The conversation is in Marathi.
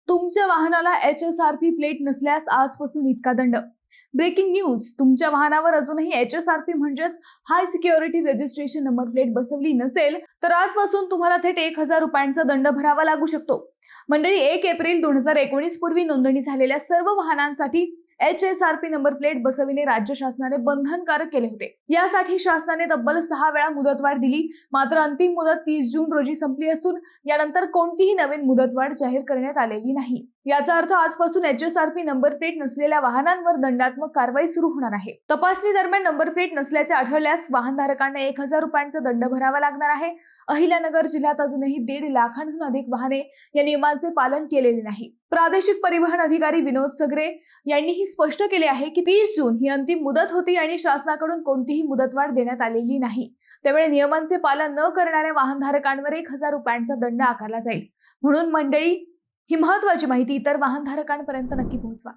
तुमच्या वाहनाला HSRP प्लेट नसल्यास आजपासून इतका दंड। ब्रेकिंग न्यूज, तुमच्या वाहनावर अजूनही HSRP म्हणजेच हाय सिक्युरिटी रजिस्ट्रेशन नंबर प्लेट बसवली नसेल तर आजपासून तुम्हाला थेट 1000 रुपयांचा दंड भरावा लागू शकतो। मंडळी, 1 एप्रिल 2019 पूर्वी नोंदणी झालेल्या सर्व वाहनांसाठी HSRP नंबर प्लेट बसविणे राज्य शासनाने बंधनकारक केले होते। यासाठी शासनाने तब्बल 6 वेळा मुदतवाढ दिली, मात्र अंतिम मुदत 30 जून रोजी संपली असून यानंतर कोणतीही नवीन मुदतवाढ जाहीर करण्यात आलेली नाही। याचा अर्थ आजपासून HSRP नंबर प्लेट नसलेल्या वाहनांवर दंडात्मक कारवाई सुरू होणार आहे। तपासणी दरम्यान नंबर प्लेट नसल्याचे आढळल्यास वाहनधारकांना 1000 रुपयांचा दंड भरावा लागणार आहे। अहिल्यानगर जिल्ह्यात अजूनही 1.5 लाखांहून अधिक वाहने या नियमांचे पालन केलेले नाही। प्रादेशिक परिवहन अधिकारी विनोद सगरे यांनीही स्पष्ट केले आहे की 30 जून ही अंतिम मुदत होती आणि शासनाकडून कोणतीही मुदतवाढ देण्यात आलेली नाही। त्यामुळे नियमांचे पालन न करणाऱ्या वाहनधारकांवर 1000 रुपयांचा दंड आकारला जाईल। म्हणून मंडळी, ही महत्त्वाची माहिती इतर वाहनधारकांपर्यंत नक्की पोहोचवा।